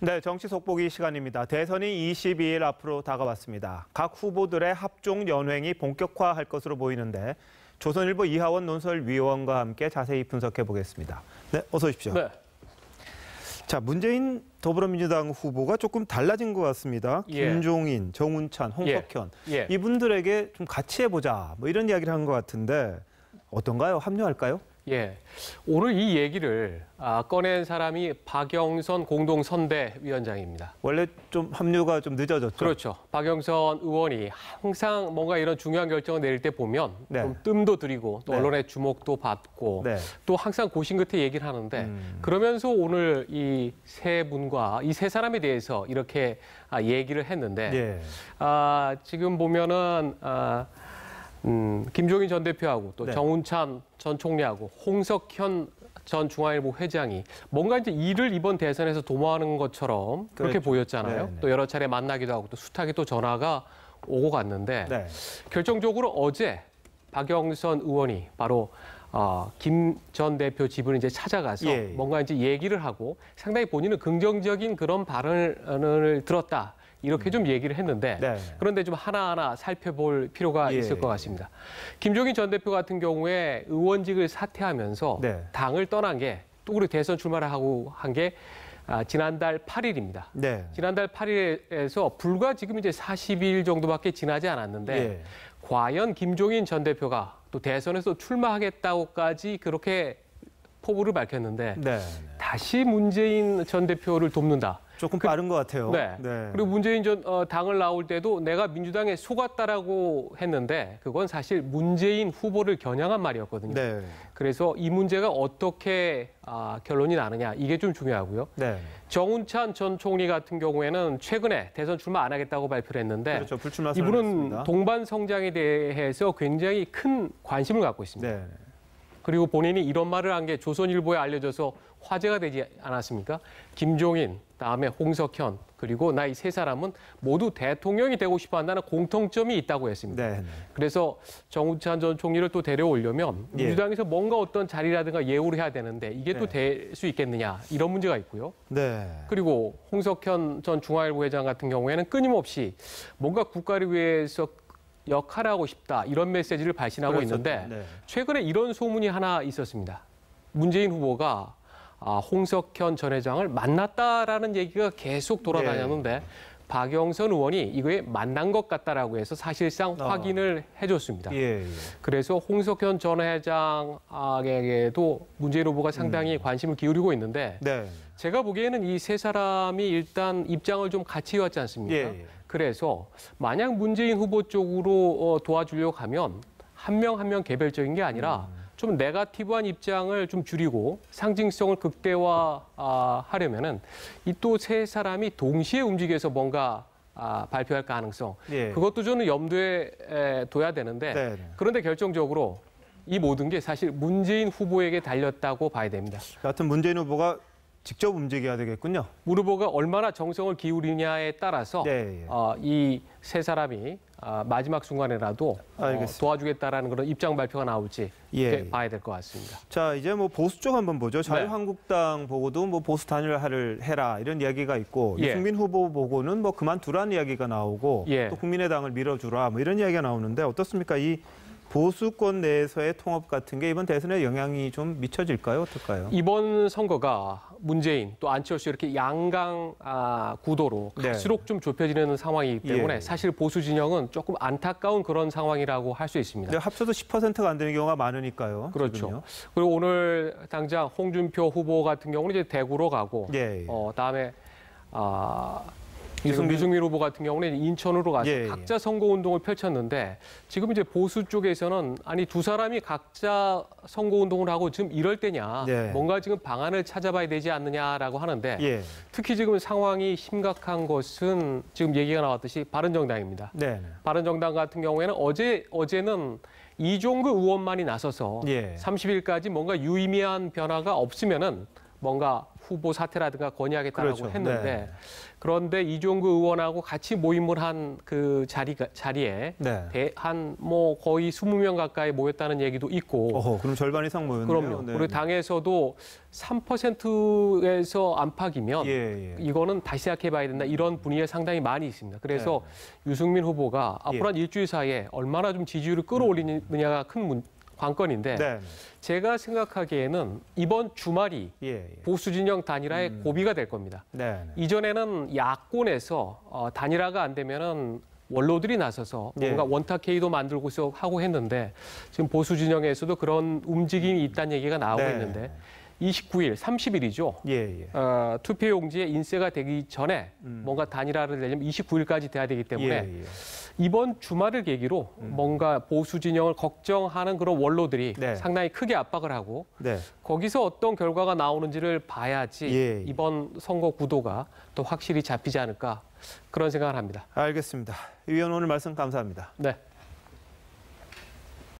네, 정치 속보기 시간입니다. 대선이 22일 앞으로 다가왔습니다. 각 후보들의 합종 연횡이 본격화할 것으로 보이는데 조선일보 이하원 논설위원과 함께 자세히 분석해 보겠습니다. 네, 어서 오십시오. 네. 자, 문재인 더불어민주당 후보가 조금 달라진 것 같습니다. 예. 김종인, 정운찬, 홍석현 예. 이분들에게 좀 같이 해보자 뭐 이런 이야기를 한 것 같은데 어떤가요? 합류할까요? 예. 오늘 이 얘기를 꺼낸 사람이 박영선 공동선대위원장입니다. 원래 좀 합류가 좀 늦어졌죠? 그렇죠. 박영선 의원이 항상 뭔가 이런 중요한 결정을 내릴 때 보면 네. 좀 뜸도 들이고 또 네. 언론의 주목도 받고 네. 또 항상 고심 끝에 얘기를 하는데 그러면서 오늘 이 세 분과 이 세 사람에 대해서 이렇게 얘기를 했는데 예. 지금 보면은 김종인 전 대표하고 또 네. 정운찬 전 총리하고 홍석현 전 중앙일보 회장이 뭔가 이제 일을 이번 대선에서 도모하는 것처럼 그렇게 그렇죠. 보였잖아요. 네네. 또 여러 차례 만나기도 하고 또 숱하게 또 전화가 오고 갔는데 네. 결정적으로 어제 박영선 의원이 바로 김 전 대표 집을 이제 찾아가서 예. 뭔가 이제 얘기를 하고 상당히 본인은 긍정적인 그런 발언을 들었다. 이렇게 좀 얘기를 했는데 네. 그런데 좀 하나하나 살펴볼 필요가 예. 있을 것 같습니다. 김종인 전 대표 같은 경우에 의원직을 사퇴하면서 네. 당을 떠난 게 또 그리고 대선 출마를 하고 한 게 지난달 8일입니다. 네. 지난달 8일에서 불과 지금 이제 40일 정도밖에 지나지 않았는데 예. 과연 김종인 전 대표가 또 대선에서 출마하겠다고까지 그렇게 포부를 밝혔는데 네. 다시 문재인 전 대표를 돕는다. 조금 빠른 것 같아요. 네. 그리고 문재인 당을 나올 때도 내가 민주당에 속았다라고 했는데 그건 사실 문재인 후보를 겨냥한 말이었거든요. 네. 그래서 이 문제가 어떻게 결론이 나느냐 이게 좀 중요하고요. 네. 정운찬 전 총리 같은 경우에는 최근에 대선 출마 안 하겠다고 발표를 했는데 그렇죠. 불출마 이분은 선언했습니다. 동반 성장에 대해서 굉장히 큰 관심을 갖고 있습니다. 네. 그리고 본인이 이런 말을 한 게 조선일보에 알려져서 화제가 되지 않았습니까? 김종인, 다음에 홍석현, 그리고 나 이 세 사람은 모두 대통령이 되고 싶어 한다는 공통점이 있다고 했습니다. 네. 그래서 정운찬 전 총리를 또 데려오려면 예. 민주당에서 뭔가 어떤 자리라든가 예우를 해야 되는데 이게 또 네. 될 수 있겠느냐 이런 문제가 있고요. 네. 그리고 홍석현 전 중앙일보 회장 같은 경우에는 끊임없이 뭔가 국가를 위해서 역할하고 싶다 이런 메시지를 발신하고 그렇죠. 있는데 네. 최근에 이런 소문이 하나 있었습니다. 문재인 후보가 홍석현 전 회장을 만났다라는 얘기가 계속 돌아다녔는데 박영선 의원이 이거에 만난 것 같다라고 해서 사실상 확인을 해줬습니다. 예. 그래서 홍석현 전 회장에게도 문재인 후보가 상당히 관심을 기울이고 있는데 네. 제가 보기에는 이 세 사람이 일단 입장을 좀 같이 해왔지 않습니까? 예. 그래서 만약 문재인 후보 쪽으로 도와주려고 하면 한 명 한 명 개별적인 게 아니라 좀 네거티브한 입장을 좀 줄이고 상징성을 극대화하려면은 이 또 세 사람이 동시에 움직여서 뭔가 발표할 가능성 예. 그것도 저는 염두에 둬야 되는데 네. 그런데 결정적으로 이 모든 게 사실 문재인 후보에게 달렸다고 봐야 됩니다. 여하튼 문재인 후보가 직접 움직여야 되겠군요. 문 후보가 얼마나 정성을 기울이냐에 따라서 네. 이 세 사람이 마지막 순간에라도 알겠습니다. 도와주겠다라는 그런 입장 발표가 나올지 예. 봐야 될 것 같습니다. 자, 이제 뭐 보수 쪽 한번 보죠. 자유한국당 보고도 뭐 보수 단일화를 해라 이런 이야기가 있고 예. 유승민 후보 보고는 뭐 그만두라는 이야기가 나오고 예. 또 국민의당을 밀어주라 뭐 이런 이야기가 나오는데 어떻습니까? 이 보수권 내에서의 통합 같은 게 이번 대선에 영향이 좀 미쳐질까요? 어떨까요? 이번 선거가 문재인 또 안철수 이렇게 양강 구도로 네. 갈수록 좀 좁혀지는 상황이기 때문에 예. 사실 보수 진영은 조금 안타까운 그런 상황이라고 할 수 있습니다. 근데 합쳐도 10%가 안 되는 경우가 많으니까요. 그렇죠. 지금요. 그리고 오늘 당장 홍준표 후보 같은 경우는 이제 대구로 가고 예. 다음에 유승민 후보 같은 경우는 인천으로 가서 예. 각자 선거 운동을 펼쳤는데 지금 이제 보수 쪽에서는 아니 두 사람이 각자 선거 운동을 하고 지금 이럴 때냐 예. 뭔가 지금 방안을 찾아봐야 되지 않느냐라고 하는데 예. 특히 지금 상황이 심각한 것은 지금 얘기가 나왔듯이 바른정당입니다. 네. 바른정당 같은 경우에는 어제는 이종그 의원만이 나서서 예. 30일까지 뭔가 유의미한 변화가 없으면은 뭔가 후보 사퇴라든가 건의하겠다라고 그렇죠. 했는데 네. 그런데 이종구 의원하고 같이 모임을 한 그 자리에 네. 한 뭐 거의 20명 가까이 모였다는 얘기도 있고 그럼 절반 이상 모였네요. 그럼요. 네. 그리고 당에서도 3%에서 안팎이면 예. 이거는 다시 생각해봐야 된다. 이런 분위기가 상당히 많이 있습니다. 그래서 유승민 후보가 앞으로 한 일주일 사이에 얼마나 좀 지지율을 끌어올리느냐가 큰 관건인데 네. 제가 생각하기에는 이번 주말이 예. 보수 진영 단일화의 고비가 될 겁니다. 네. 이전에는 야권에서 단일화가 안 되면은 원로들이 나서서 뭔가 원탁회의도 만들고서 하고 했는데 지금 보수 진영에서도 그런 움직임이 있다는 얘기가 나오고 네. 있는데 29일, 30일이죠. 예. 투표용지에 인쇄가 되기 전에 뭔가 단일화를 내려면 29일까지 돼야 되기 때문에 예. 이번 주말을 계기로 뭔가 보수 진영을 걱정하는 그런 원로들이 네. 상당히 크게 압박을 하고 네. 거기서 어떤 결과가 나오는지를 봐야지 예. 이번 선거 구도가 또 확실히 잡히지 않을까 그런 생각을 합니다. 알겠습니다. 위원 오늘 말씀 감사합니다. 네.